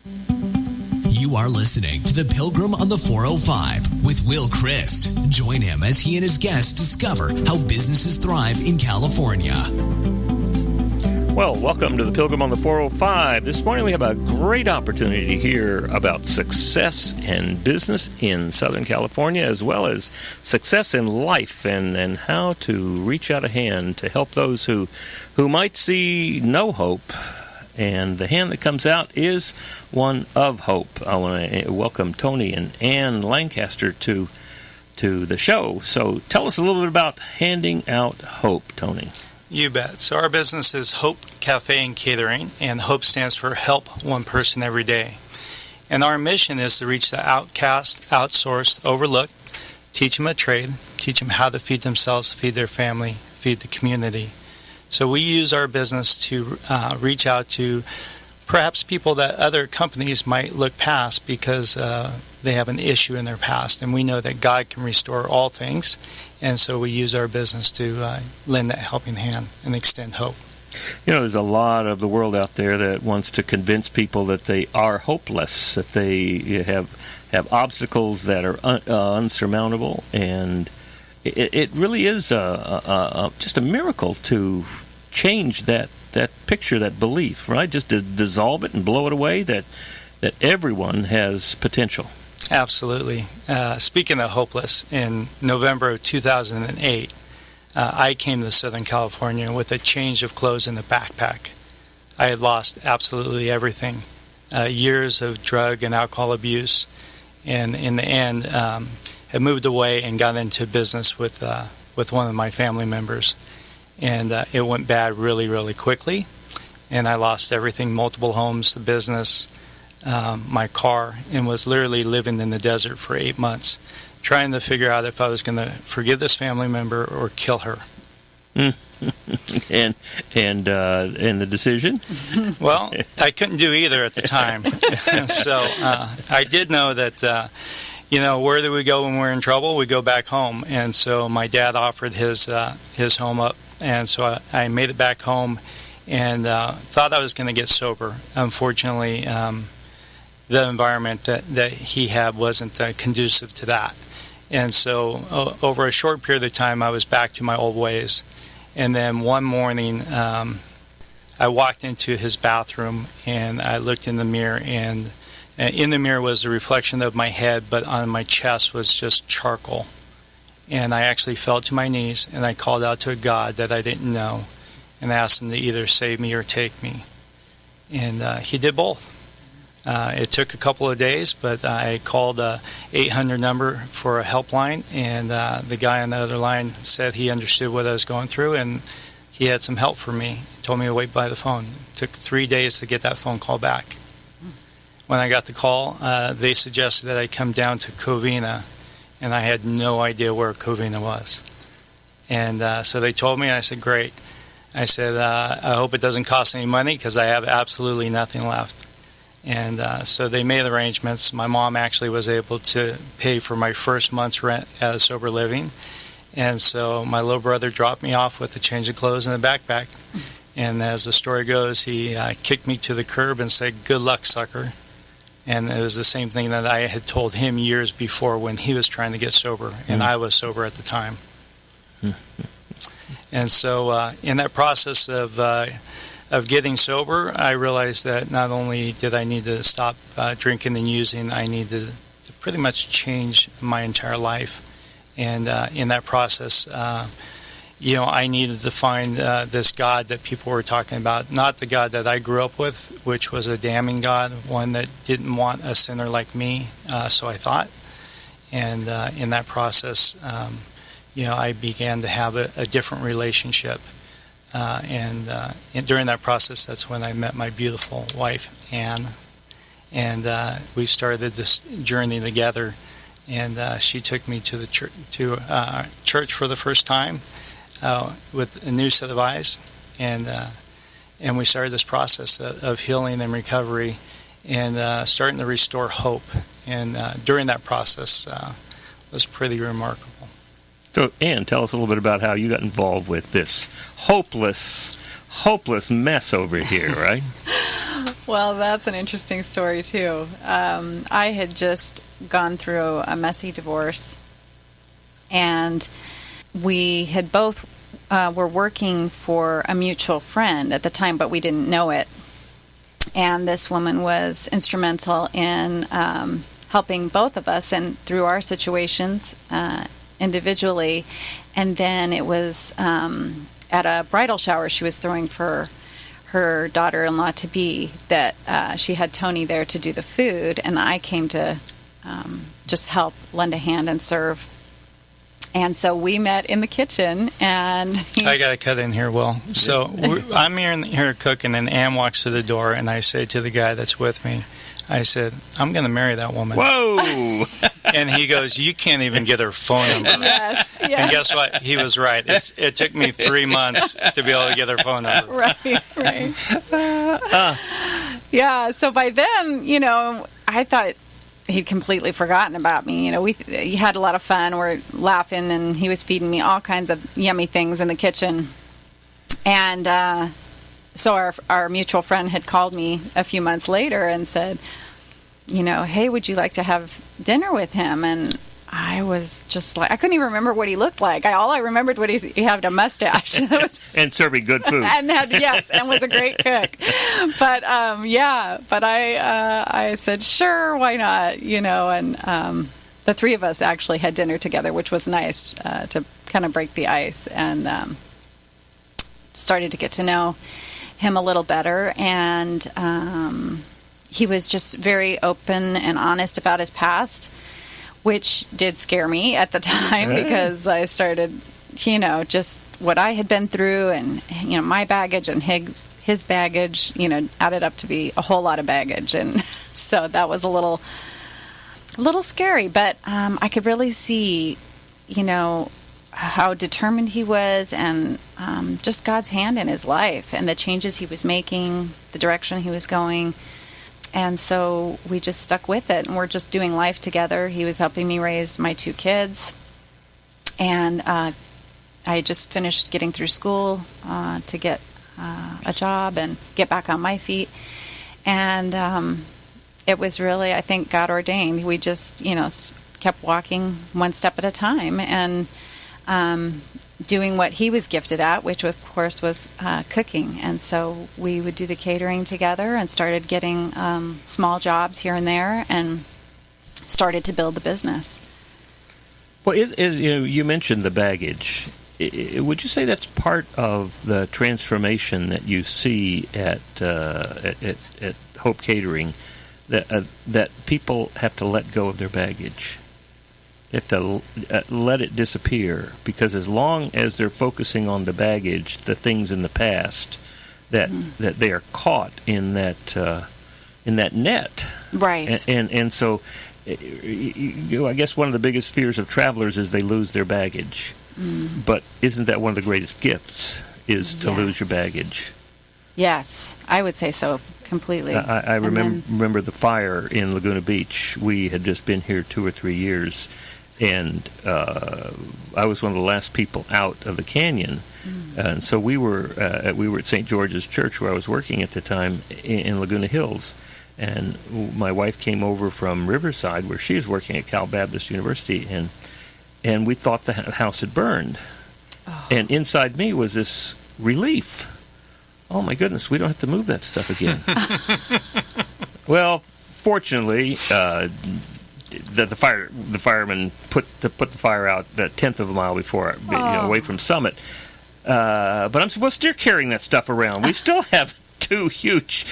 You are listening to The Pilgrim on the 405 with Will Christ. Join him as he and his guests discover how businesses thrive in California. Well, welcome to The Pilgrim on the 405. This morning we have a great opportunity to hear about success and business in Southern California, as well as success in life and how to reach out a hand to help those who might see no hope. And the hand that comes out is one of hope. I want to welcome Tony and Ann Lancaster to the show. So tell us a little bit about handing out hope, Tony. You bet. So our business is Hope Café Catering, and HOPE stands for Help One Person Every Day. And our mission is to reach the outcast, outsourced, overlooked, teach them a trade, teach them how to feed themselves, feed their family, feed the community. So we use our business to reach out to perhaps people that other companies might look past because they have an issue in their past. And we know that God can restore all things. And so we use our business to lend that helping hand and extend hope. You know, there's a lot of the world out there that wants to convince people that they are hopeless, that they have obstacles that are unsurmountable. And it really is just a miracle to change that picture, that belief, right? Just to dissolve it and blow it away, that everyone has potential. Absolutely. Speaking of hopeless, in November of 2008, I came to Southern California with a change of clothes in the backpack. I had lost absolutely everything, years of drug and alcohol abuse, and in the end, had moved away and got into business with one of my family members. And it went bad really, really quickly. And I lost everything, multiple homes, the business, my car, and was literally living in the desert for 8 months, trying to figure out if I was going to forgive this family member or kill her. And the decision? Well, I couldn't do either at the time. So I did know that, where do we go when we're in trouble? We go back home. And so my dad offered his home up. And so I made it back home and thought I was going to get sober. Unfortunately, the environment that he had wasn't conducive to that. And so over a short period of time, I was back to my old ways. And then one morning, I walked into his bathroom and I looked in the mirror, and in the mirror was the reflection of my head, but on my chest was just charcoal. And I actually fell to my knees and I called out to a God that I didn't know and asked him to either save me or take me. And he did both. It took a couple of days, but I called a 800 number for a helpline, and the guy on the other line said he understood what I was going through and he had some help for me. He told me to wait by the phone. It took 3 days to get that phone call back. When I got the call, they suggested that I come down to Covina, and I had no idea where Covina was. And so they told me, and I said, great. I said, I hope it doesn't cost any money because I have absolutely nothing left. And so they made arrangements. My mom actually was able to pay for my first month's rent as sober living. And so my little brother dropped me off with a change of clothes and a backpack. And as the story goes, he kicked me to the curb and said, good luck, sucker. And it was the same thing that I had told him years before when he was trying to get sober, and I was sober at the time. And so in that process of getting sober, I realized that not only did I need to stop drinking and using, I needed to pretty much change my entire life. And in that process, I needed to find this God that people were talking about, not the God that I grew up with, which was a damning God, one that didn't want a sinner like me, so I thought. And in that process, I began to have a different relationship. And during that process, that's when I met my beautiful wife, Ann. And we started this journey together. And she took me to the church for the first time. With a new set of eyes, and we started this process of healing and recovery, and starting to restore hope. And during that process, was pretty remarkable. So, Ann, tell us a little bit about how you got involved with this hopeless mess over here, right? Well, that's an interesting story, too. I had just gone through a messy divorce, and we had both were working for a mutual friend at the time, but we didn't know it. And this woman was instrumental in helping both of us and through our situations individually. And then it was at a bridal shower she was throwing for her daughter-in-law to be that she had Tony there to do the food, and I came to just help lend a hand and serve. And so we met in the kitchen, and I got to cut in here, Will. So I'm here cooking, and Ann walks through the door, and I say to the guy that's with me, I said, I'm going to marry that woman. Whoa! And he goes, you can't even get her phone number. Yes. And guess what? He was right. It took me 3 months to be able to get her phone number. Right. Yeah, so by then, I thought he'd completely forgotten about me. We had a lot of fun. We're laughing, and he was feeding me all kinds of yummy things in the kitchen. And so our mutual friend had called me a few months later and said, hey, would you like to have dinner with him? And I was just like, I couldn't even remember what he looked like. All I remembered was he had a mustache. And serving good food. And was a great cook. But I said, sure, why not? And the three of us actually had dinner together, which was nice to kind of break the ice, and started to get to know him a little better. And he was just very open and honest about his past, which did scare me at the time because I started, just what I had been through, and my baggage and his baggage, added up to be a whole lot of baggage, and so that was a little scary. But I could really see, how determined he was, and just God's hand in his life, and the changes he was making, the direction he was going. And so we just stuck with it, and we're just doing life together. He was helping me raise my 2 kids, and I just finished getting through school to get a job and get back on my feet. And it was really, I think, God ordained. We just, kept walking one step at a time, and doing what he was gifted at, which of course was cooking. And so we would do the catering together and started getting small jobs here and there, and started to build the business. Well, you mentioned the baggage. Would you say that's part of the transformation that you see at Hope Catering, that people have to let go of their baggage? They have to let it disappear, because as long as they're focusing on the baggage, the things in the past, that they are caught in that net. Right. And so, I guess one of the biggest fears of travelers is they lose their baggage. But isn't that one of the greatest gifts, is to lose your baggage? Yes, I would say so, completely. I remember the fire in Laguna Beach. We had just been here 2 or 3 years, and I was one of the last people out of the canyon. And so we were at St. George's Church, where I was working at the time, in Laguna Hills. And my wife came over from Riverside, where she was working at Cal Baptist University, and we thought the house had burned. Oh. And inside me was this relief. Oh, my goodness, we don't have to move that stuff again. Well, fortunately, the firemen put the fire out a tenth of a mile before, away from Summit. But we're still carrying that stuff around. We still have 2 huge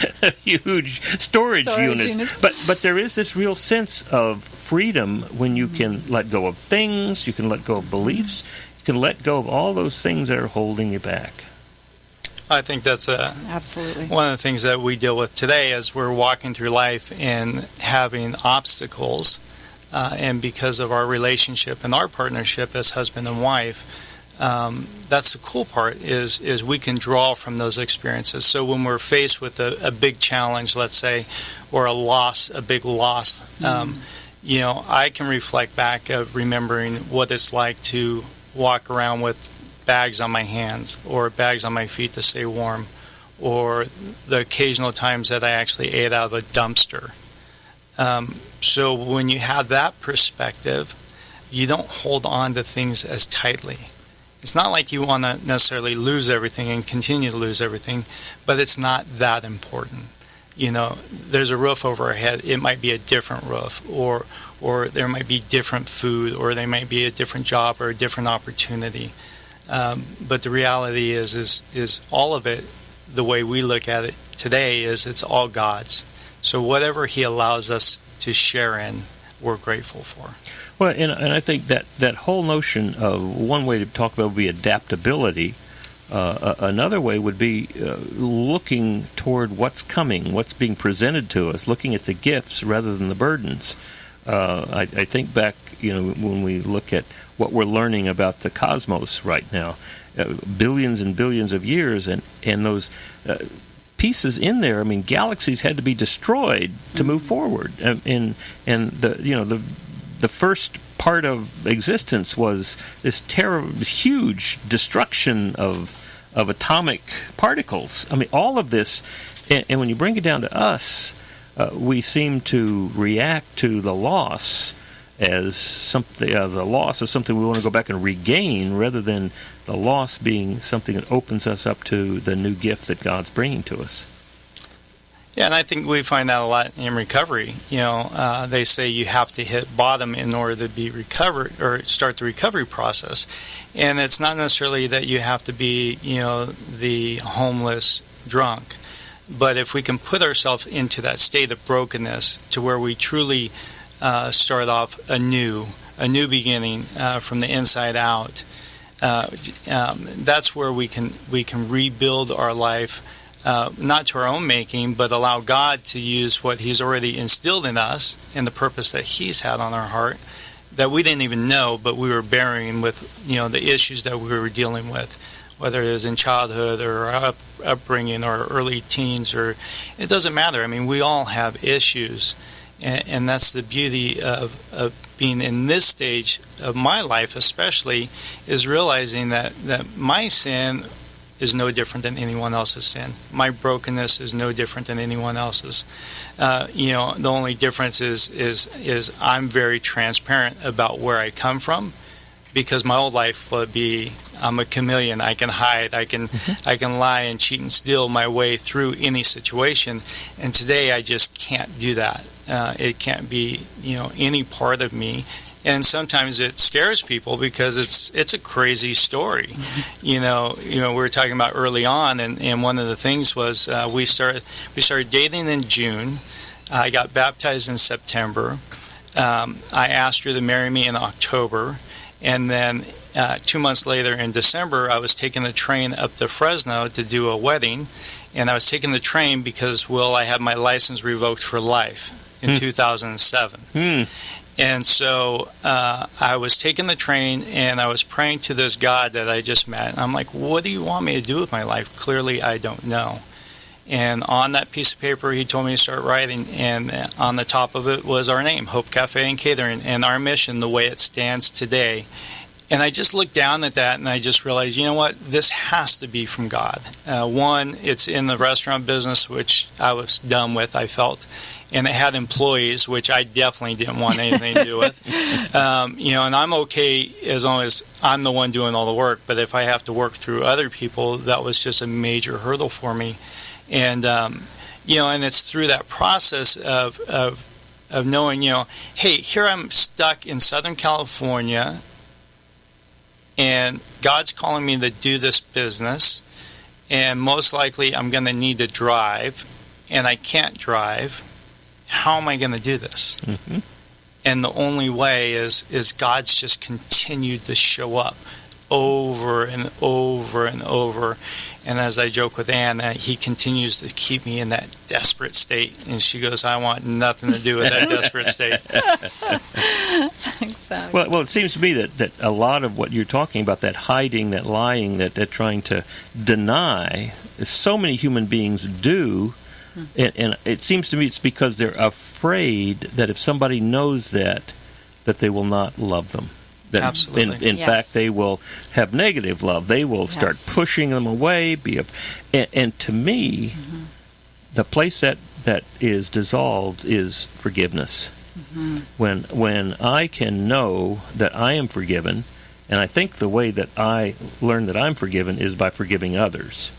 storage units. But there is this real sense of freedom when you can let go of things, you can let go of beliefs, you can let go of all those things that are holding you back. I think that's absolutely one of the things that we deal with today as we're walking through life and having obstacles, and because of our relationship and our partnership as husband and wife, that's the cool part is we can draw from those experiences. So when we're faced with a big challenge, let's say, or a big loss, I can reflect back of remembering what it's like to walk around with bags on my hands or bags on my feet to stay warm, or the occasional times that I actually ate out of a dumpster. So when you have that perspective, you don't hold on to things as tightly. It's not like you want to necessarily lose everything and continue to lose everything, but it's not that important. You know, there's a roof over our head. It might be a different roof, or there might be different food, or there might be a different job or a different opportunity. But the reality is all of it, the way we look at it today, is it's all God's. So whatever He allows us to share in, we're grateful for. Well, and I think that whole notion of one way to talk about would be adaptability. Another way would be looking toward what's coming, what's being presented to us, looking at the gifts rather than the burdens. I think back, when we look at what we're learning about the cosmos right now, billions and billions of years, and those pieces in there. I mean, galaxies had to be destroyed to move forward, and the first part of existence was this huge destruction of atomic particles. I mean, all of this, and when you bring it down to us, we seem to react to the loss as something, the loss of something we want to go back and regain, rather than the loss being something that opens us up to the new gift that God's bringing to us. Yeah, and I think we find that a lot in recovery. They say you have to hit bottom in order to be recovered or start the recovery process. And it's not necessarily that you have to be, the homeless drunk. But if we can put ourselves into that state of brokenness to where we truly start off anew, a new beginning from the inside out, that's where we can rebuild our life. Not to our own making, but allow God to use what He's already instilled in us and the purpose that He's had on our heart that we didn't even know, but we were bearing with, the issues that we were dealing with, whether it was in childhood or our upbringing or early teens, or it doesn't matter. I mean, we all have issues, and that's the beauty of being in this stage of my life, especially, is realizing that my sin is no different than anyone else's sin. My brokenness is no different than anyone else's. The only difference is I'm very transparent about where I come from, because my old life would be I'm a chameleon. I can hide. I can lie and cheat and steal my way through any situation. And today I just can't do that. It can't be any part of me. And sometimes it scares people because it's a crazy story. We were talking about early on, and one of the things was we started dating in June. I got baptized in September. I asked her to marry me in October, and then 2 months later in December, I was taking the train up to Fresno to do a wedding, and I was taking the train because I had my license revoked for life in 2007. And so I was taking the train, and I was praying to this God that I just met. And I'm like, what do you want me to do with my life? Clearly, I don't know. And on that piece of paper, He told me to start writing, and on the top of it was our name, Hope Café and Catering, and our mission, the way it stands today. And I just looked down at that, and I just realized, you know what? This has to be from God. One, it's in the restaurant business, which I was done with, I felt. And it had employees, which I definitely didn't want anything to do with. And I'm okay as long as I'm the one doing all the work. But if I have to work through other people, that was just a major hurdle for me. And, and it's through that process of knowing, hey, here I'm stuck in Southern California, and God's calling me to do this business, and most likely I'm going to need to drive, and I can't drive. How am I going to do this? Mm-hmm. And the only way is God's just continued to show up over and over and over. And as I joke with Ann, that He continues to keep me in that desperate state. And she goes, I want nothing to do with that desperate state. Exactly. Well, it seems to me that a lot of what you're talking about, that hiding, that lying, that trying to deny, so many human beings do. And it seems to me it's because they're afraid that if somebody knows that they will not love them. That Absolutely. In fact, they will have negative love. They will start pushing them away. And to me, the place that is dissolved is forgiveness. When I can know that I am forgiven, and I think the way that I learn that I'm forgiven is by forgiving others.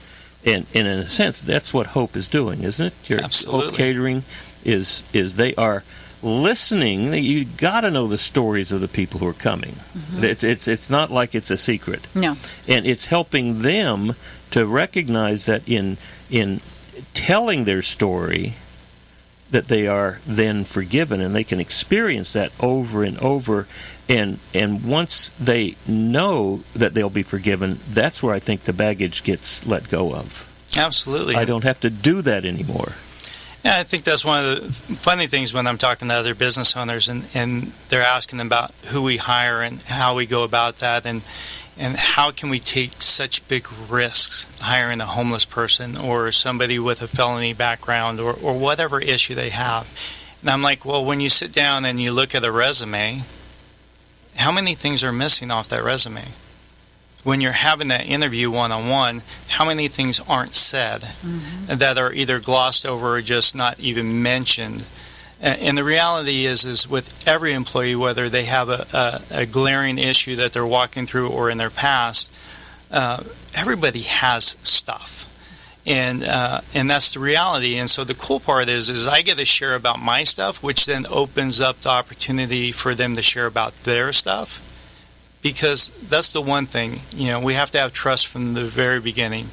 And in a sense, that's what Hope is doing, isn't it? Your Absolutely. Hope Catering is they are listening. You got to know the stories of the people who are coming. It's not like it's a secret. No. And it's helping them to recognize that in telling their story, that they are then forgiven, and they can experience that over and over. And once they know that they'll be forgiven, that's where I think the baggage gets let go of. Absolutely. I don't have to do that anymore. Yeah, I think that's one of the funny things when I'm talking to other business owners, and they're asking them about who we hire and how we go about that, and how can we take such big risks hiring a homeless person or somebody with a felony background or whatever issue they have. And I'm like, well, when you sit down and you look at a resume, how many things are missing off that resume? When you're having that interview one-on-one, how many things aren't said that are either glossed over or just not even mentioned? And the reality is with every employee, whether they have a glaring issue that they're walking through or in their past, everybody has stuff. And that's the reality. And so the cool part is I get to share about my stuff, which then opens up the opportunity for them to share about their stuff. Because that's the one thing, we have to have trust from the very beginning.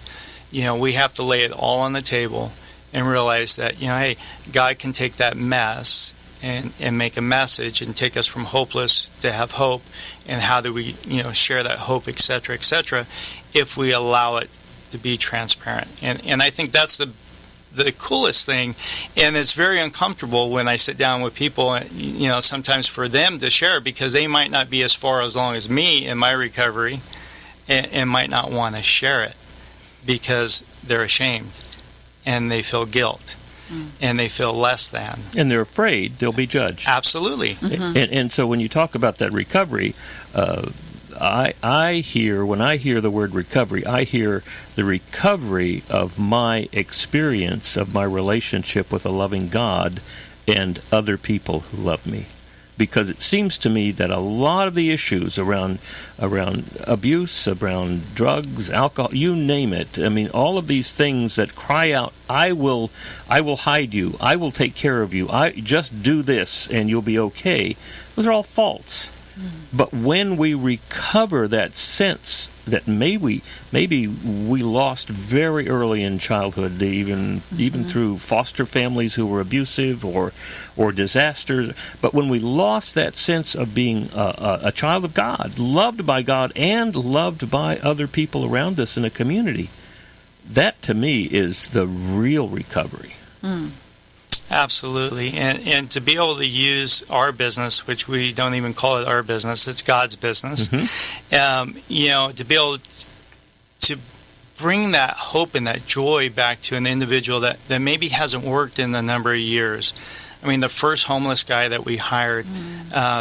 We have to lay it all on the table and realize that, hey, God can take that mess and make a message and take us from hopeless to have hope. And how do we, share that hope, et cetera, if we allow it to be transparent. And I think that's the coolest thing. And it's very uncomfortable when I sit down with people, sometimes for them to share, because they might not be as far along as me in my recovery and might not want to share it because they're ashamed. And they feel guilt, and they feel less than. And they're afraid they'll be judged. Absolutely. And so when you talk about that recovery, I hear, when I hear the word recovery, I hear the recovery of my experience of my relationship with a loving God and other people who love me. Because it seems to me that a lot of the issues around abuse, around drugs, alcohol, you name it. I mean, all of these things that cry out, I will hide you, I will take care of you, I just do this and you'll be okay. Those are all false. But when we recover that sense that maybe we lost very early in childhood, even through foster families who were abusive or disasters, but when we lost that sense of being a child of God, loved by God and loved by other people around us in a community, that to me is the real recovery. Absolutely. And to be able to use our business, which we don't even call it our business, it's God's business, to be able to bring that hope and that joy back to an individual that maybe hasn't worked in a number of years. I mean, the first homeless guy that we hired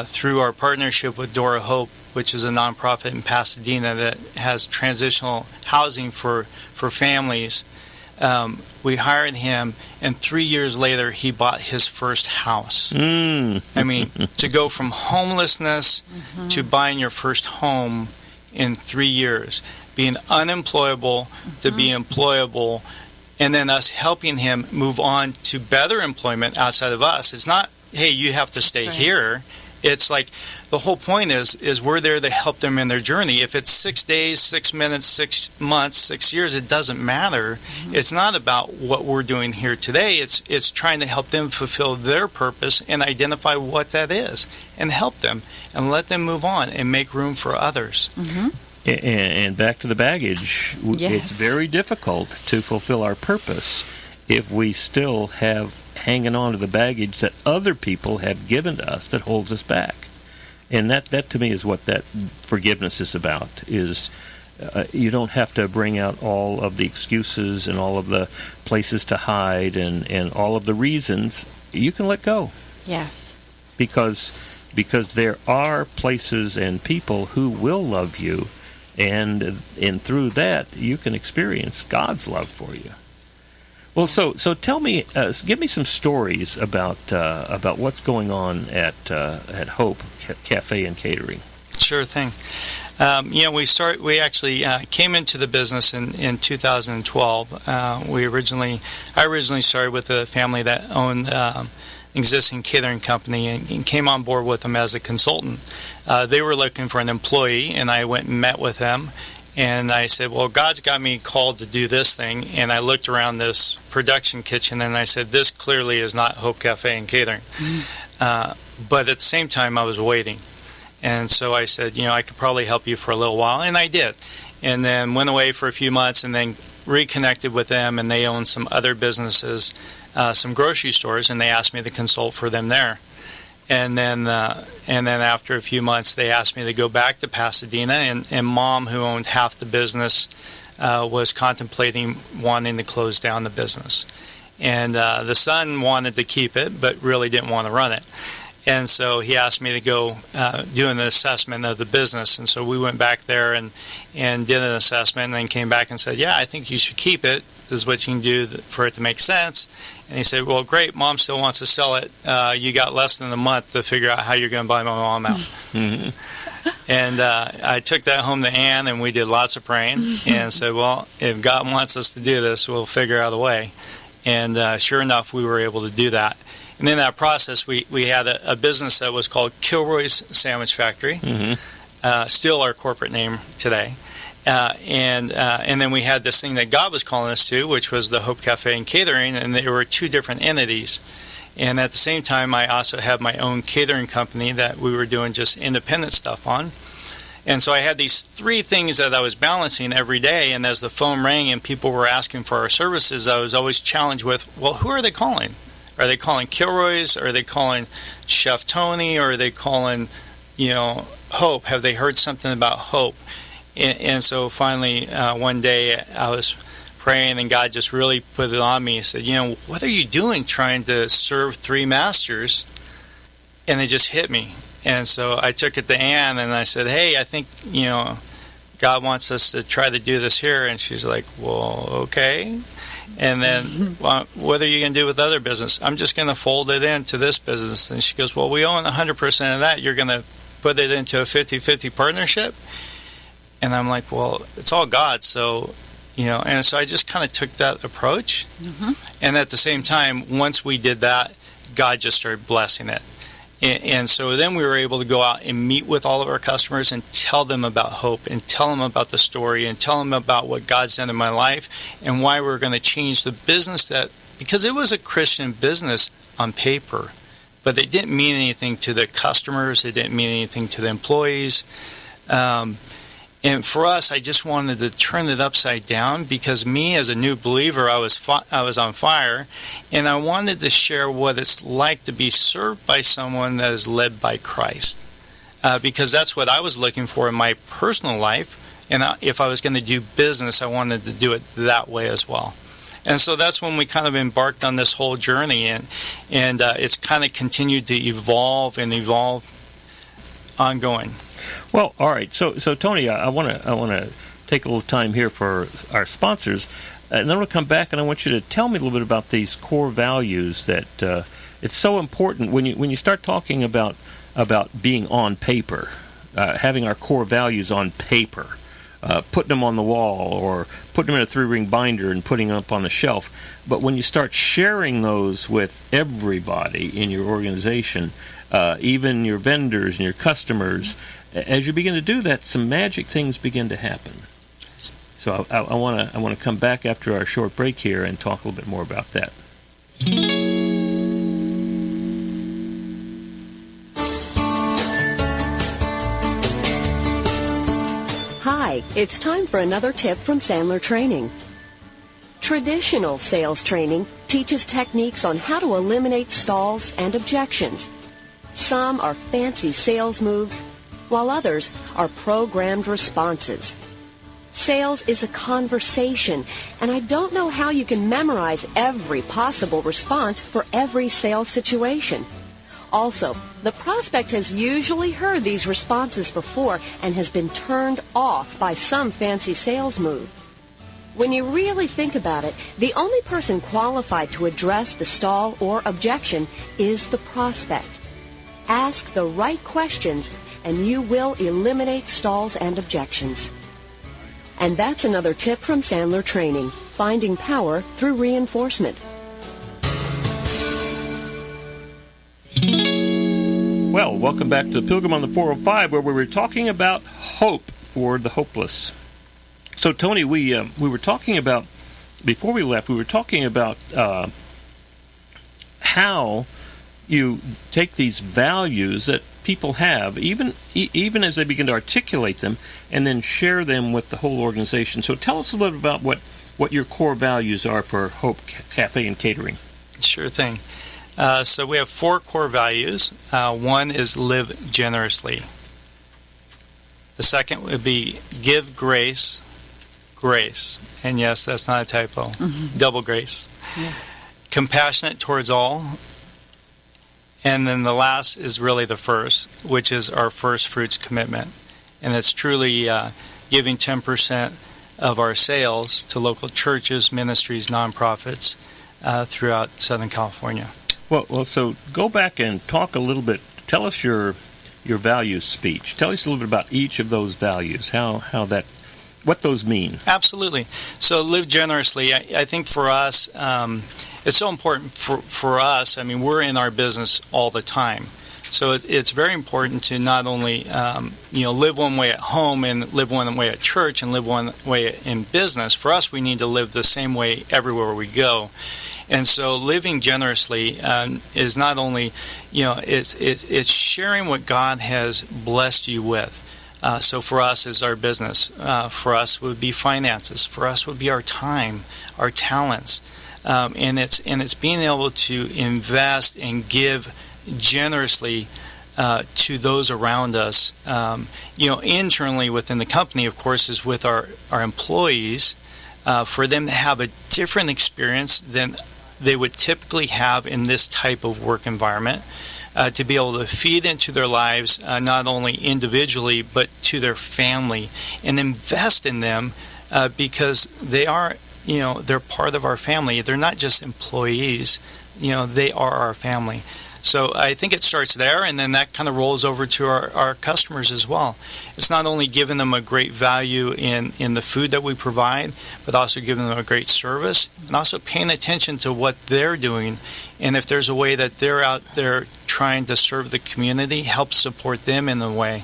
through our partnership with Door of Hope, which is a nonprofit in Pasadena that has transitional housing for families, we hired him, and 3 years later, he bought his first house. I mean, to go from homelessness to buying your first home in 3 years, being unemployable to be employable, and then us helping him move on to better employment outside of us. It's not, hey, you have to stay here. It's like the whole point is we're there to help them in their journey. If it's 6 days, 6 minutes, 6 months, 6 years, it doesn't matter. It's not about what we're doing here today. It's trying to help them fulfill their purpose and identify what that is and help them and let them move on and make room for others. And back to the baggage, it's very difficult to fulfill our purpose if we still have hanging on to the baggage that other people have given to us that holds us back. And that to me is what that forgiveness is about, is you don't have to bring out all of the excuses and all of the places to hide and all of the reasons. You can let go. Yes. Because because there are places and people who will love you, and through that you can experience God's love for you. Well, so tell me, give me some stories about what's going on at Hope Café and Catering. Sure thing. We actually came into the business in 2012. I originally started with a family that owned existing catering company and came on board with them as a consultant. They were looking for an employee, and I went and met with them. And I said, well, God's got me called to do this thing. And I looked around this production kitchen, and I said, this clearly is not Hope Café and Catering. But at the same time, I was waiting. And so I said, I could probably help you for a little while. And I did. And then went away for a few months and then reconnected with them. And they owned some other businesses, some grocery stores, and they asked me to consult for them there. And then after a few months, they asked me to go back to Pasadena. And Mom, who owned half the business, was contemplating wanting to close down the business. And the son wanted to keep it, but really didn't want to run it. And so he asked me to go do an assessment of the business. And so we went back there and did an assessment, and then came back and said, I think you should keep it. This is what you can do for it to make sense. And he said, well, great, Mom still wants to sell it. You got less than a month to figure out how you're going to buy my mom out. Mm-hmm. And I took that home to Ann, and we did lots of praying and said, well, if God wants us to do this, we'll figure out a way. And sure enough, we were able to do that. And in that process, we had a business that was called Kilroy's Sandwich Factory, still our corporate name today. And then we had this thing that God was calling us to, which was the Hope Café and Catering, and there were two different entities. And at the same time, I also had my own catering company that we were doing just independent stuff on. And so I had these three things that I was balancing every day, and as the phone rang and people were asking for our services, I was always challenged with, well, who are they calling? Are they calling Kilroy's? Are they calling Chef Tony? Or are they calling, Hope? Have they heard something about Hope? And so finally, one day I was praying, and God just really put it on me. He said, what are you doing trying to serve three masters? And it just hit me. And so I took it to Ann, and I said, hey, I think, God wants us to try to do this here. And she's like, well, okay. And then, well, what are you going to do with other business? I'm just going to fold it into this business. And she goes, well, we own 100% of that. You're going to put it into a 50-50 partnership? And I'm like, well, it's all God. So, and so I just kind of took that approach. Mm-hmm. And at the same time, once we did that, God just started blessing it. And so then we were able to go out and meet with all of our customers and tell them about Hope and tell them about the story and tell them about what God's done in my life and why we're going to change the business because it was a Christian business on paper, but it didn't mean anything to the customers. It didn't mean anything to the employees. And for us, I just wanted to turn it upside down because me, as a new believer, I was on fire, and I wanted to share what it's like to be served by someone that is led by Christ, because that's what I was looking for in my personal life, and if I was going to do business, I wanted to do it that way as well. And so that's when we kind of embarked on this whole journey, and it's kind of continued to evolve ongoing. Well, all right. So Tony, I want to take a little time here for our sponsors, and then we'll come back, and I want you to tell me a little bit about these core values that it's so important when you start talking about being on paper, having our core values on paper, putting them on the wall or putting them in a 3-ring binder and putting them up on the shelf. But when you start sharing those with everybody in your organization, even your vendors and your customers, as you begin to do that, some magic things begin to happen. So I want to come back after our short break here and talk a little bit more about that. Hi, it's time for another tip from Sandler Training. Traditional sales training teaches techniques on how to eliminate stalls and objections. Some are fancy sales moves, while others are programmed responses. Sales is a conversation, and I don't know how you can memorize every possible response for every sales situation. Also, the prospect has usually heard these responses before and has been turned off by some fancy sales move. When you really think about it, the only person qualified to address the stall or objection is the prospect. Ask the right questions, and you will eliminate stalls and objections. And that's another tip from Sandler Training, finding power through reinforcement. Well, welcome back to Pilgrim on the 405, where we were talking about hope for the hopeless. So, Tony, we were talking about, before we left, we were talking about how you take these values that people have, even as they begin to articulate them, and then share them with the whole organization. So tell us a little bit about what your core values are for Hope Café and Catering. Sure thing. So we have 4 core values. One is live generously. The second would be give grace. And yes, that's not a typo. Mm-hmm. Double grace. Yes. Compassionate towards all. And then the last is really the first, which is our first fruits commitment. And it's truly giving 10% of our sales to local churches, ministries, nonprofits throughout Southern California. Well, so go back and talk a little bit. Tell us your values speech. Tell us a little bit about each of those values, what those mean. Absolutely. So live generously. I think for us, it's so important for us. I mean, we're in our business all the time. So it's very important to not only live one way at home and live one way at church and live one way in business. For us, we need to live the same way everywhere we go. And so living generously is not only, it's sharing what God has blessed you with. So for us is our business. For us would be finances. For us would be our time, our talents. And it's being able to invest and give generously to those around us. Internally within the company, of course, is with our employees, for them to have a different experience than they would typically have in this type of work environment, to be able to feed into their lives, not only individually, but to their family, and invest in them because they are, they're part of our family. They're not just employees, they are our family. So I think it starts there, and then that kind of rolls over to our customers as well. It's not only giving them a great value in the food that we provide, but also giving them a great service, and also paying attention to what they're doing. And if there's a way that they're out there trying to serve the community, help support them in the way.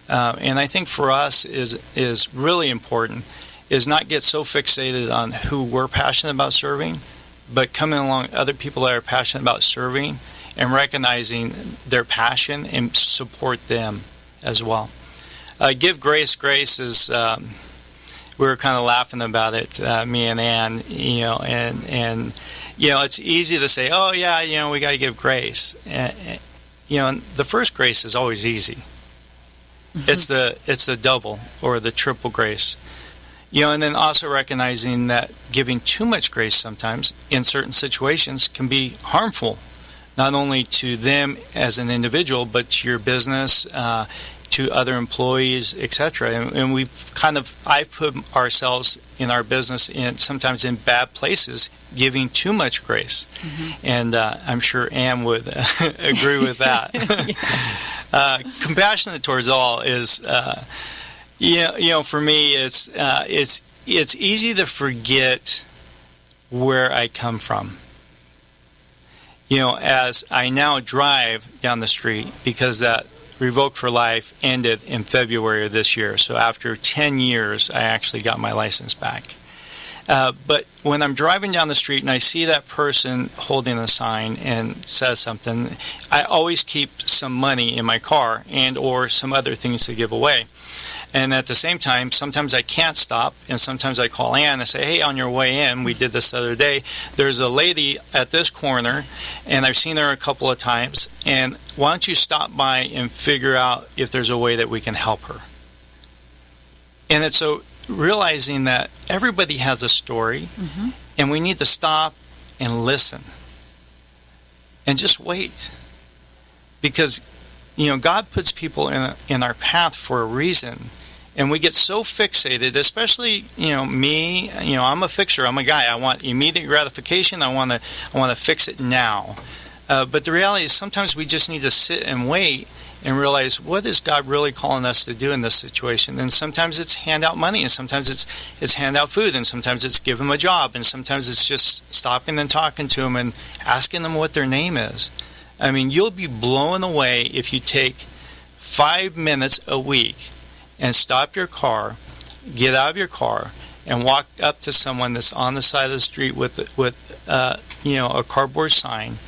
And I think for us is really important is not get so fixated on who we're passionate about serving, but coming along other people that are passionate about serving and recognizing their passion and support them as well. Give grace. Grace is, we were kind of laughing about it, me and Ann, and it's easy to say, oh yeah, we got to give grace. And the first grace is always easy. Mm-hmm. It's the double or the triple grace. And then also recognizing that giving too much grace sometimes in certain situations can be harmful, not only to them as an individual, but to your business, to other employees, etc. And I've put ourselves in our business sometimes in bad places, giving too much grace. Mm-hmm. And I'm sure Ann would agree with that. Compassionate towards all is, for me, it's easy to forget where I come from. As I now drive down the street, because that Revoked for Life ended in February of this year. So after 10 years, I actually got my license back. But when I'm driving down the street and I see that person holding a sign and says something, I always keep some money in my car and or some other things to give away. And at the same time, sometimes I can't stop, and sometimes I call Ann and say, hey, on your way in, we did this the other day, there's a lady at this corner, and I've seen her a couple of times, and why don't you stop by and figure out if there's a way that we can help her? And it's so realizing that everybody has a story, mm-hmm. and we need to stop and listen and just wait. because, God puts people in our path for a reason. And we get so fixated, especially, me, I'm a fixer. I'm a guy. I want immediate gratification. I want to fix it now. But the reality is sometimes we just need to sit and wait and realize, what is God really calling us to do in this situation? And sometimes it's hand out money, and sometimes it's hand out food, and sometimes it's give them a job, and sometimes it's just stopping and talking to them and asking them what their name is. I mean, you'll be blown away if you take 5 minutes a week and stop your car, get out of your car, and walk up to someone that's on the side of the street with a cardboard sign,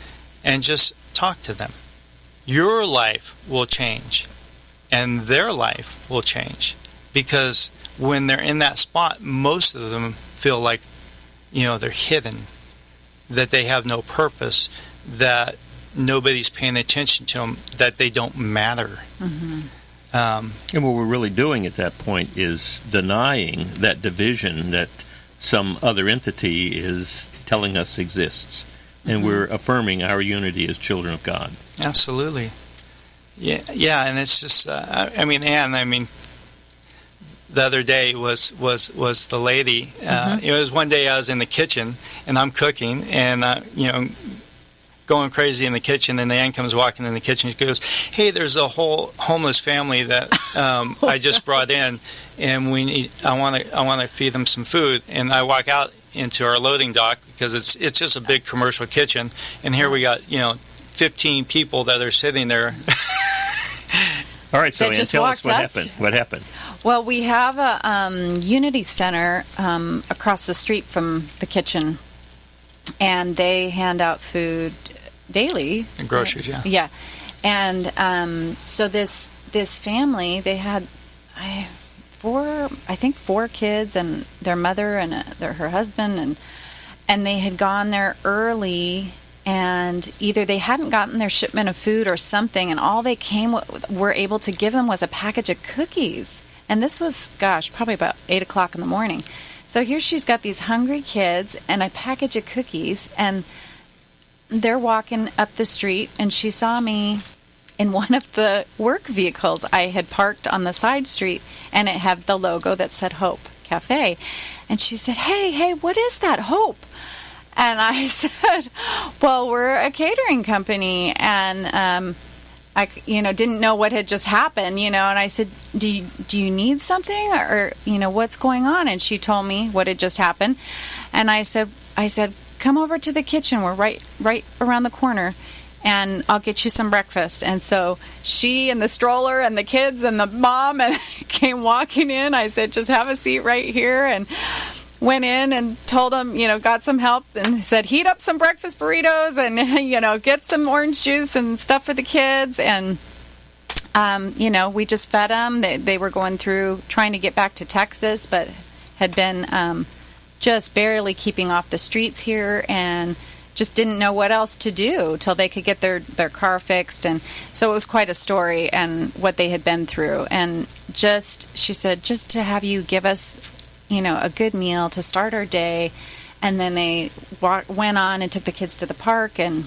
and just talk to them. Your life will change, and their life will change, because when they're in that spot, most of them feel like, they're hidden, that they have no purpose, that nobody's paying attention to them, that they don't matter. Mm-hmm. And what we're really doing at that point is denying that division that some other entity is telling us exists. And we're affirming our unity as children of God. Absolutely. Yeah, and it's just, Anne, the other day was the lady. It was one day I was in the kitchen, and I'm cooking, and, going crazy in the kitchen, and Ann comes walking in the kitchen. She goes, "Hey, there's a whole homeless family that I just brought in, and I want to feed them some food." And I walk out into our loading dock, because it's just a big commercial kitchen, and here we got 15 people that are sitting there. All right, so Ann, tell us what happened. What happened? Well, we have a Unity Center across the street from the kitchen, and they hand out food daily. And groceries, yeah. Yeah. And so this family, they had four kids and their mother and her husband, and they had gone there early, and either they hadn't gotten their shipment of food or something, and all they were able to give them was a package of cookies. And this was, probably about 8 o'clock in the morning. So here she's got these hungry kids and a package of cookies, and they're walking up the street, and she saw me in one of the work vehicles I had parked on the side street, and it had the logo that said Hope Café. And she said, hey, what is that, Hope? And I said, well, we're a catering company, and I didn't know what had just happened, and I said, do you need something, or what's going on? And she told me what had just happened, and I said, come over to the kitchen. We're right around the corner, and I'll get you some breakfast. And so she and the stroller and the kids and the mom came walking in. I said, just have a seat right here, and went in and told them, got some help, and said, heat up some breakfast burritos and, get some orange juice and stuff for the kids. And, we just fed them. They were going through trying to get back to Texas, but had been just barely keeping off the streets here, and just didn't know what else to do till they could get their car fixed. And so it was quite a story and what they had been through. And she said, just to have you give us a good meal to start our day. And then they went on and took the kids to the park. And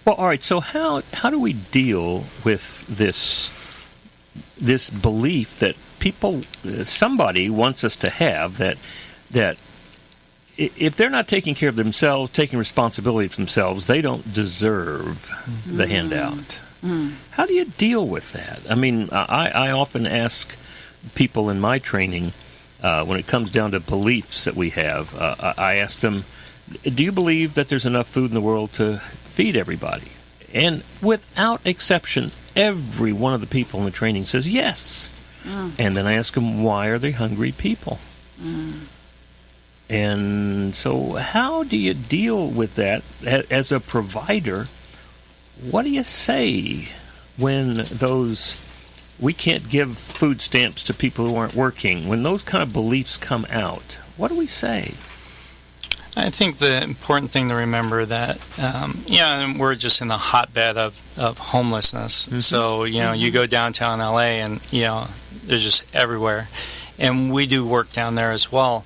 well, all right, so how do we deal with this belief that somebody wants us to have, that if they're not taking care of themselves, taking responsibility for themselves, they don't deserve the handout? How do you deal with that? I often ask people in my training, when it comes down to beliefs that we have, I ask them, do you believe that there's enough food in the world to feed everybody? And without exception, every one of the people in the training says yes. And then I ask them, why are they hungry people? And so how do you deal with that as a provider? What do you say when we can't give food stamps to people who aren't working? When those kind of beliefs come out, what do we say? I think the important thing to remember that, we're just in the hotbed of homelessness. Mm-hmm. So, you go downtown LA and, they're just everywhere. And we do work down there as well.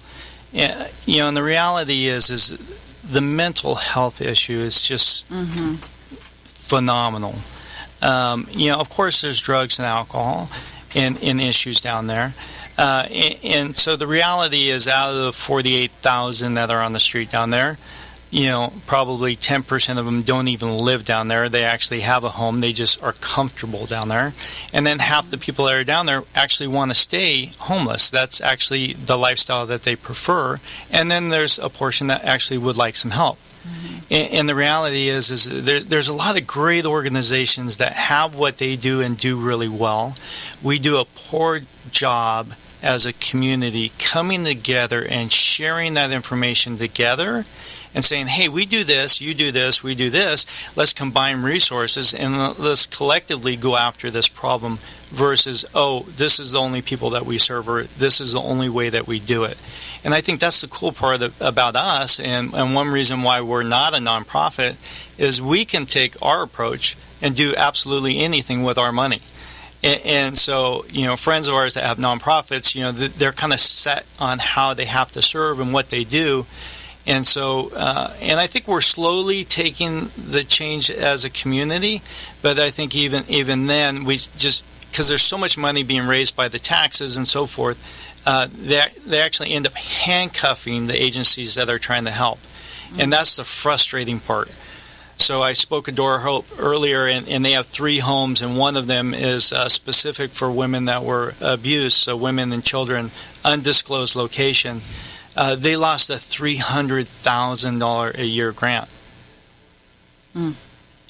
And the reality is the mental health issue is just phenomenal. Of course, there's drugs and alcohol and issues down there. And so the reality is, out of the 48,000 that are on the street down there, probably 10% of them don't even live down there. They actually have a home. They just are comfortable down there. And then half the people that are down there actually want to stay homeless. That's actually the lifestyle that they prefer. And then there's a portion that actually would like some help. Mm-hmm. And the reality is there's a lot of great organizations that have what they do and do really well. We do a poor job as a community coming together and sharing that information together and saying, hey, we do this, you do this, we do this. Let's combine resources and let's collectively go after this problem versus, this is the only people that we serve, or this is the only way that we do it. And I think that's the cool part about us, and one reason why we're not a nonprofit is we can take our approach and do absolutely anything with our money. And so, friends of ours that have nonprofits, they're kind of set on how they have to serve and what they do. And so, and I think we're slowly taking the change as a community, but I think even then, we just, because there's so much money being raised by the taxes and so forth, they actually end up handcuffing the agencies that are trying to help. Mm-hmm. And that's the frustrating part. So I spoke at Door Hope earlier, and they have 3 homes, and one of them is specific for women that were abused, so women and children, undisclosed location. They lost a $300,000 a year grant. Mm.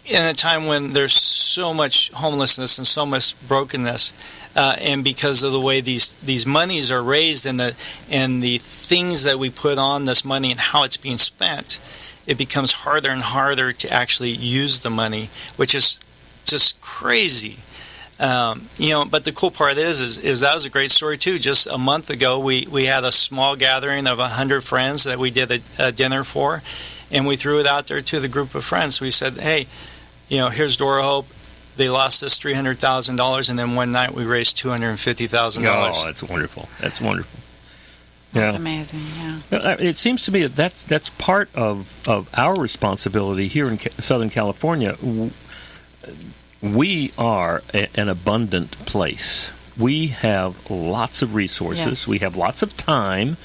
In a time when there's so much homelessness and so much brokenness, and because of the way these monies are raised and the things that we put on this money and how it's being spent, it becomes harder and harder to actually use the money, which is just crazy. But the cool part is that was a great story too. Just a month ago, we had a small gathering of 100 friends that we did a dinner for, and we threw it out there to the group of friends. We said, hey, here's Door Hope. They lost us $300,000, and then one night we raised $250,000. Oh, that's wonderful. That's wonderful. That's amazing, yeah. It seems to me that's part of our responsibility here in Southern California. We are an abundant place. We have lots of resources. Yes. We have lots of time,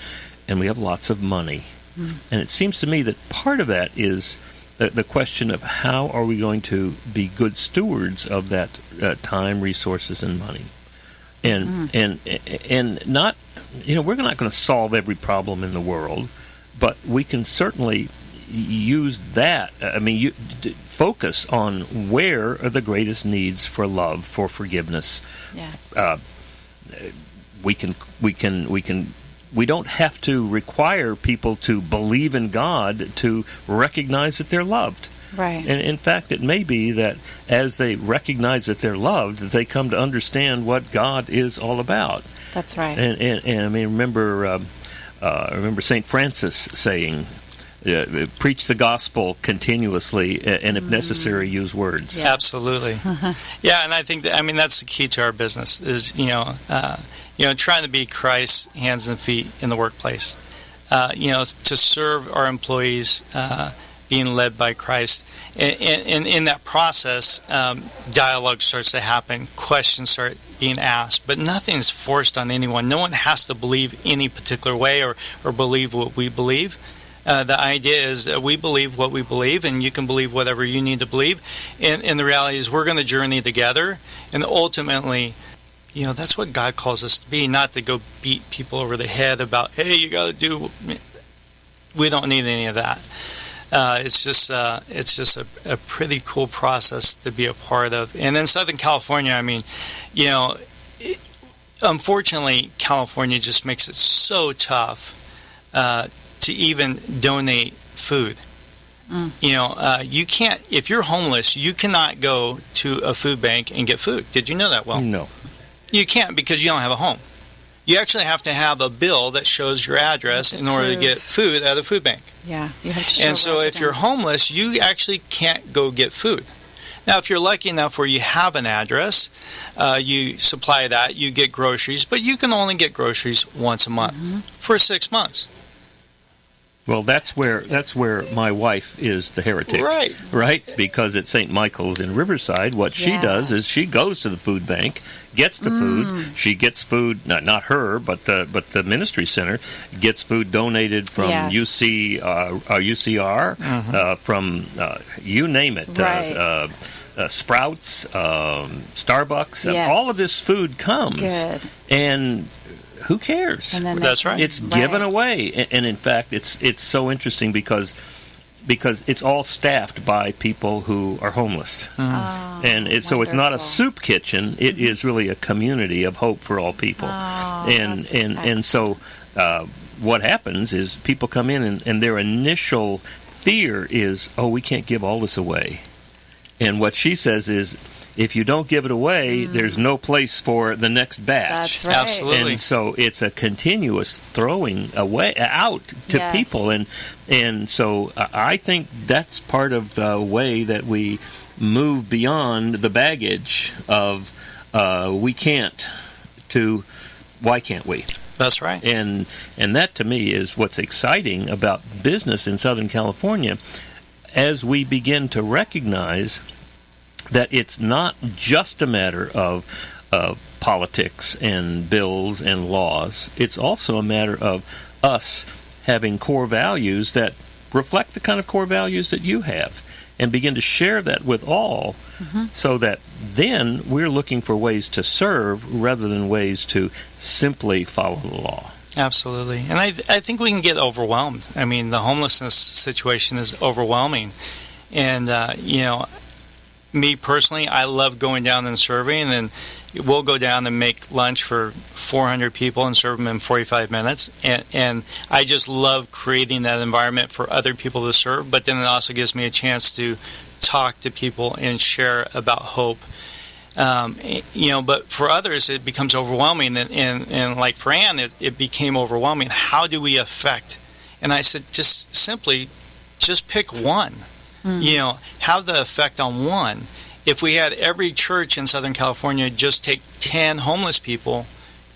and we have lots of money. Mm. And it seems to me that part of that is the question of how are we going to be good stewards of that time, resources, and money. And not, we're not going to solve every problem in the world, but we can certainly use that. Focus on where are the greatest needs for love, for forgiveness. Yes. We don't have to require people to believe in God to recognize that they're loved. Right. And in fact, it may be that as they recognize that they're loved, that they come to understand what God is all about. That's right. And remember St. Francis saying, preach the gospel continuously, and if necessary, use words. Yes. Absolutely. Yeah, and I think that's the key to our business is trying to be Christ's hands and feet in the workplace. To serve our employees, being led by Christ, and in that process, dialogue starts to happen, questions start being asked, but nothing's forced on anyone. No one has to believe any particular way or believe what we believe. The idea is that we believe what we believe, and you can believe whatever you need to believe. And the reality is we're going to journey together, and ultimately, that's what God calls us to be, not to go beat people over the head about, hey, you got to do. We don't need any of that. It's just a pretty cool process to be a part of. And in Southern California, unfortunately, California just makes it so tough to even donate food. You can't, if you're homeless, you cannot go to a food bank and get food. Did you know that, Will? No. You can't because you don't have a home. You actually have to have a bill that shows your address in order to get food at a food bank. Yeah, you have to show And so residence. If you're homeless, you actually can't go get food. Now, if you're lucky enough where you have an address, you supply that, you get groceries, but you can only get groceries once a month for 6 months. Well, that's where my wife is the heretic, right? Because at St. Michael's in Riverside, what she does is she goes to the food bank, gets the food. She gets food, not her, but the ministry center gets food donated from UCR, from you name it, Right. Sprouts, Starbucks. Yes. All of this food comes, and who cares? And then That's right. It's given away, and in fact, it's so interesting because it's all staffed by people who are homeless, so it's not a soup kitchen. It is really a community of hope for all people, and so what happens is people come in and their initial fear is, we can't give all this away, and what she says is, if you don't give it away, there's no place for the next batch. That's right. Absolutely. And so it's a continuous throwing away out to people, and so I think that's part of the way that we move beyond the baggage of we can't to why can't we? That's right. And that to me is what's exciting about business in Southern California, as we begin to recognize that it's not just a matter of politics and bills and laws. It's also a matter of us having core values that reflect the kind of core values that you have, and begin to share that with all, so that then we're looking for ways to serve rather than ways to simply follow the law. Absolutely. And I think we can get overwhelmed. I mean, the homelessness situation is overwhelming. And, me personally, I love going down and serving, and we'll go down and make lunch for 400 people and serve them in 45 minutes. And I just love creating that environment for other people to serve, but then it also gives me a chance to talk to people and share about hope. But for others, it becomes overwhelming. And like for Ann, it became overwhelming. How do we affect? And I said, just pick one. Have the effect on one. If we had every church in Southern California just take 10 homeless people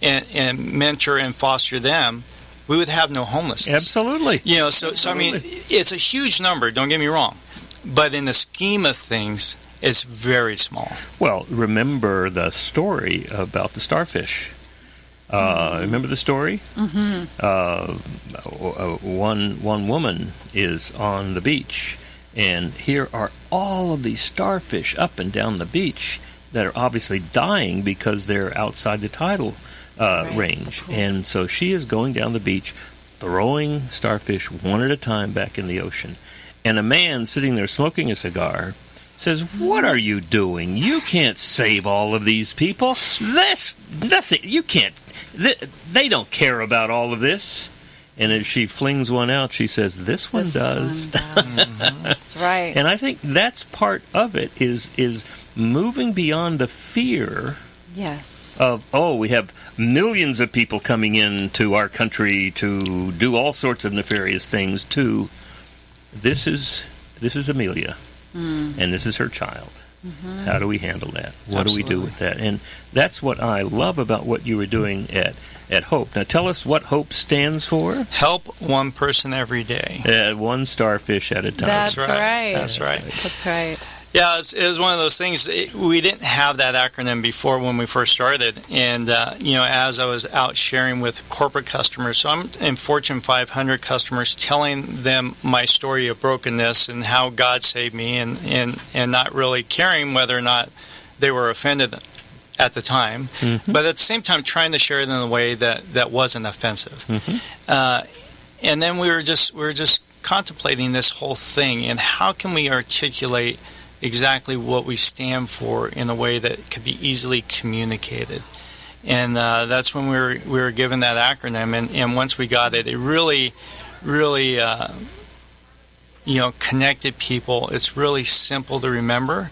and mentor and foster them, we would have no homelessness. Absolutely. So I mean, it's a huge number, don't get me wrong. But in the scheme of things, it's very small. Well, remember the story about the starfish. Remember the story? One woman is on the beach, and here are all of these starfish up and down the beach that are obviously dying because they're outside the tidal range. And so she is going down the beach, throwing starfish one at a time back in the ocean. And a man sitting there smoking a cigar says, "What are you doing? You can't save all of these people. That's nothing. You can't. They don't care about all of this." And as she flings one out, she says, "This one does." That's right. And I think that's part of it, is moving beyond the fear of, we have millions of people coming into our country to do all sorts of nefarious things, to this is Amelia, and this is her child. How do we handle that? What do we do with that? And that's what I love about what you were doing at Hope. Now tell us what Hope stands for. Help one person every day. One starfish at a time. That's right. That's right. That's right. Yeah, it was one of those things. We didn't have that acronym before when we first started. And, as I was out sharing with corporate customers, so I'm in Fortune 500 customers, telling them my story of brokenness and how God saved me, and not really caring whether or not they were offended at the time. But at the same time, trying to share it in a way that wasn't offensive. And then we were just contemplating this whole thing, and how can we articulate exactly what we stand for in a way that could be easily communicated. And that's when we were given that acronym, and once we got it, it really connected people. It's really simple to remember,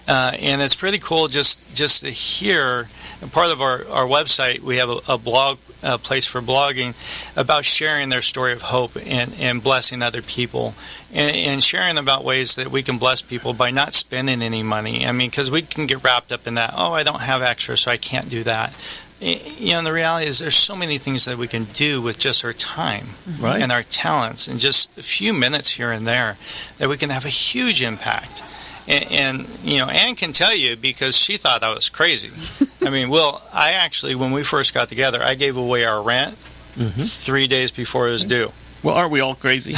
and it's pretty cool just to hear. Part of our website, we have a blog place for blogging about sharing their story of hope and blessing other people, and sharing about ways that we can bless people by not spending any money. I mean, because we can get wrapped up in that, I don't have extra, so I can't do that. the reality is there's so many things that we can do with just our time Right. and our talents and just a few minutes here and there that we can have a huge impact. And Ann can tell you because she thought I was crazy. I mean, I actually, when we first got together, I gave away our rent 3 days before it was due. Well, aren't we all crazy?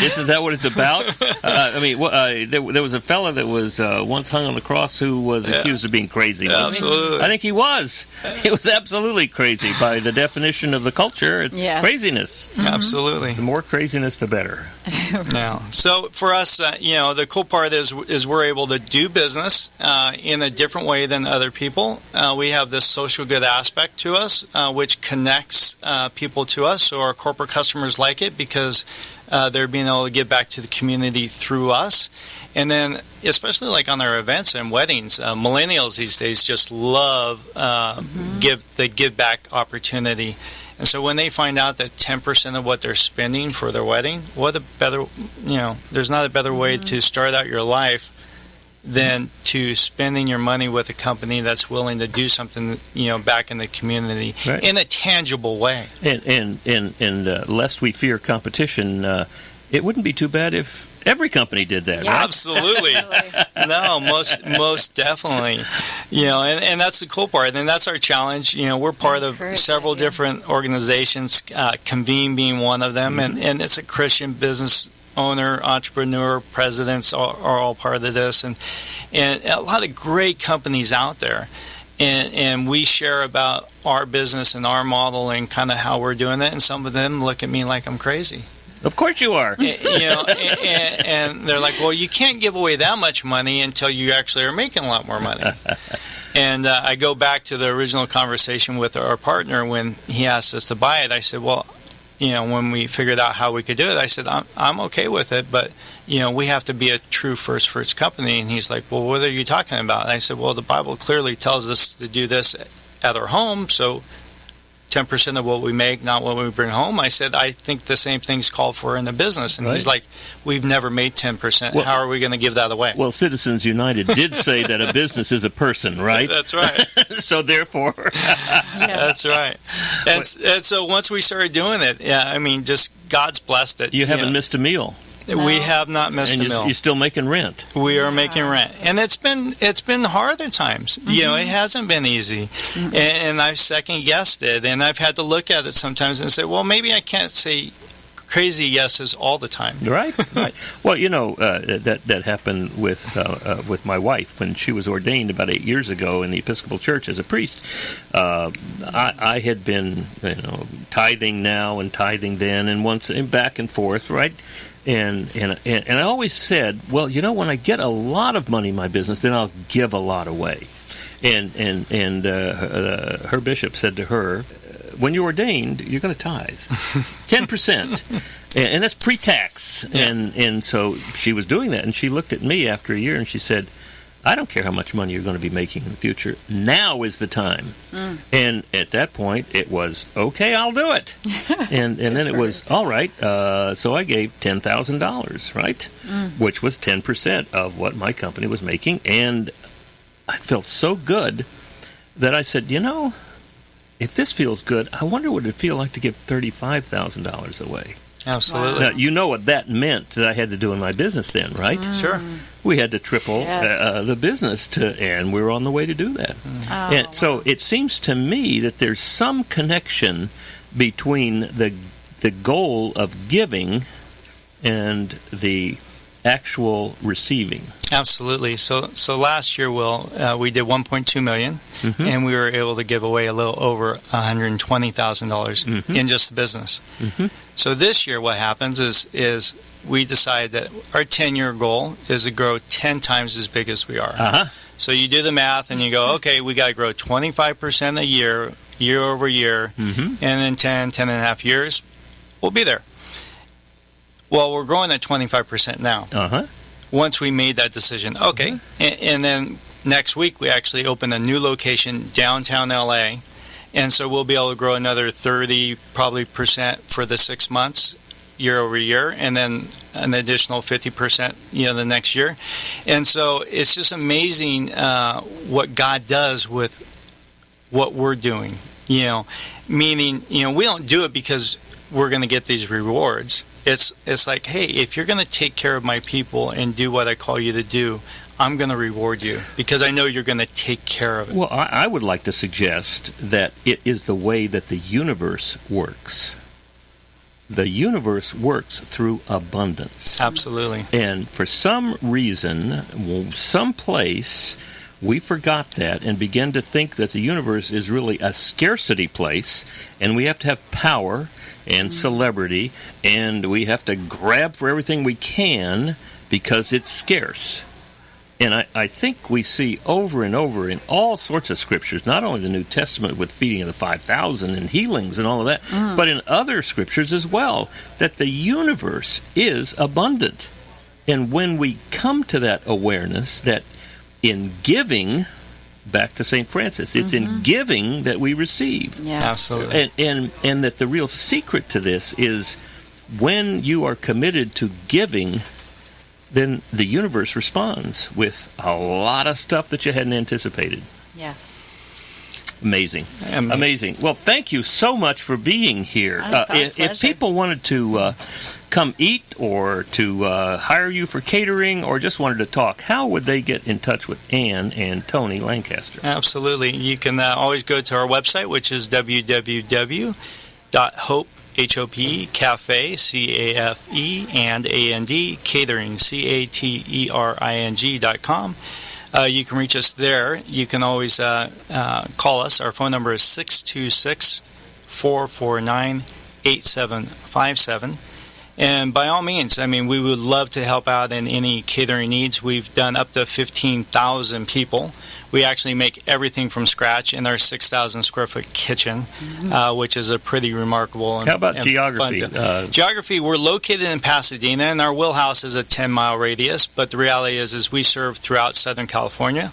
Isn't that what it's about? There was a fella that was once hung on the cross who was accused of being crazy. Absolutely. I think he was. He was absolutely crazy. By the definition of the culture, it's craziness. Absolutely. The more craziness, the better. Yeah. So for us, the cool part is we're able to do business in a different way than other people. We have this social good aspect to us, which connects people to us. So our corporate customers like it because they're being able to give back to the community through us. And then, especially like on our events and weddings, millennials these days just love the give back opportunity. And so when they find out that 10% of what they're spending for their wedding, there's not a better way to start out your life than to spending your money with a company that's willing to do something, back in the community in a tangible way. And lest we fear competition, it wouldn't be too bad if every company did that. Yeah. Right? Absolutely. No, most definitely. And that's the cool part. And that's our challenge. We're part of several different organizations, Convene being one of them, and it's a Christian business owner, entrepreneur, presidents are all part of this, and a lot of great companies out there. And we share about our business and our model and kind of how we're doing it. And some of them look at me like I'm crazy. Of course you are. And they're like, well, you can't give away that much money until you actually are making a lot more money. And I go back to the original conversation with our partner when he asked us to buy it. I said, well, when we figured out how we could do it, I said, I'm okay with it, but, we have to be a true first fruits company. And he's like, well, what are you talking about? And I said, well, the Bible clearly tells us to do this at our home, so 10% of what we make, not what we bring home. I said, I think the same thing's called for in the business. And he's like, we've never made 10%. Well, how are we going to give that away? Well, Citizens United did say that a business is a person, right? That's right. So therefore. That's right. And so once we started doing it, just God's blessed it. You haven't missed a meal. No. We have not missed a meal. You're still making rent. We are making rent, and it's been hard at times. It hasn't been easy, and I've second guessed it, and I've had to look at it sometimes and say, well, maybe I can't say crazy yeses all the time. Right. Well, that happened with my wife when she was ordained about 8 years ago in the Episcopal Church as a priest. I had been tithing now and tithing then, and once and back and forth, right. And I always said, well, when I get a lot of money in my business, then I'll give a lot away. And her bishop said to her, when you're ordained, you're going to tithe 10%, and that's pre-tax. Yeah. And so she was doing that, and she looked at me after a year, and she said, I don't care how much money you're going to be making in the future. Now is the time. And at that point, it was, okay, I'll do it. and then it was, all right, so I gave $10,000, right? Which was 10% of what my company was making. And I felt so good that I said, if this feels good, I wonder what it'd feel like to give $35,000 away. Absolutely. Now, you know what that meant that I had to do in my business then, right? Sure. We had to triple the business, and we were on the way to do that. And so it seems to me that there's some connection between the goal of giving and the actual receiving. Absolutely. So last year, Will, we did $1.2 million, and we were able to give away a little over $120,000 in just the business. So this year, what happens is we decide that our 10-year goal is to grow 10 times as big as we are. So you do the math, and you go, okay, we got to grow 25% a year over year, and in 10 and a half years, we'll be there. Well, we're growing at 25% now. Once we made that decision. Okay. And then next week, we actually open a new location downtown L.A., and so we'll be able to grow another 30% probably for the 6 months year over year, and then an additional 50% the next year. And so it's just amazing what God does with what we're doing. Meaning, we don't do it because we're going to get these rewards. It's like, hey, if you're going to take care of my people and do what I call you to do, I'm going to reward you because I know you're going to take care of it. Well, I would like to suggest that it is the way that the universe works. The universe works through abundance. Absolutely. And for some reason, someplace, we forgot that and began to think that the universe is really a scarcity place, and we have to have power and celebrity, and we have to grab for everything we can because it's scarce. And I think we see over and over in all sorts of scriptures, not only the New Testament with feeding of the 5,000 and healings and all of that, but in other scriptures as well, that the universe is abundant. And when we come to that awareness that in giving, back to St. Francis, it's in giving that we receive. Yes. Absolutely. And that the real secret to this is when you are committed to giving, then the universe responds with a lot of stuff that you hadn't anticipated. Yes. Amazing. Amazing. Well, thank you so much for being here. If people wanted to come eat or to hire you for catering or just wanted to talk, how would they get in touch with Ann and Tony Lancaster? Absolutely. You can always go to our website, which is www.hope, H-O-P, Cafe, C-A-F-E, and A-N-D, Catering, C-A-T-E-R-I-N-G.com. You can reach us there. You can always call us. Our phone number is 626-449-8757. And by all means, we would love to help out in any catering needs. We've done up to 15,000 people. We actually make everything from scratch in our 6,000 square foot kitchen, which is a pretty remarkable. How about geography? Geography, we're located in Pasadena, and our wheelhouse is a 10-mile radius. But the reality is we serve throughout Southern California,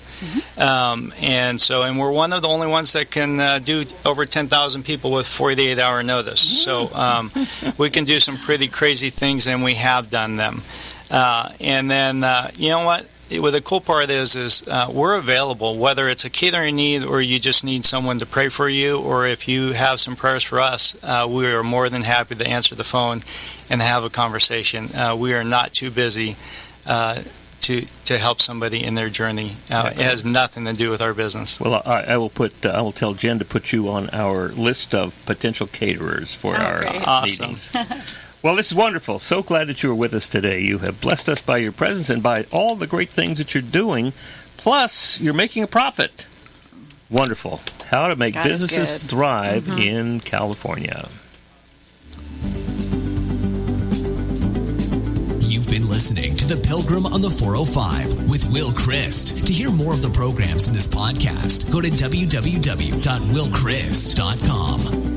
and we're one of the only ones that can do over 10,000 people with 48-hour notice. So we can do some pretty crazy things, and we have done them. And then you know what? Well, the cool part is we're available, whether it's a catering need or you just need someone to pray for you, or if you have some prayers for us, we are more than happy to answer the phone and have a conversation. We are not too busy to help somebody in their journey. It has nothing to do with our business. Well, I will tell Jen to put you on our list of potential caterers for our meetings. Well, this is wonderful. So glad that you were with us today. You have blessed us by your presence and by all the great things that you're doing. Plus, you're making a profit. Wonderful. How to make businesses thrive in California. You've been listening to The Pilgrim on the 405 with Will Christ. To hear more of the programs in this podcast, go to www.willchrist.com.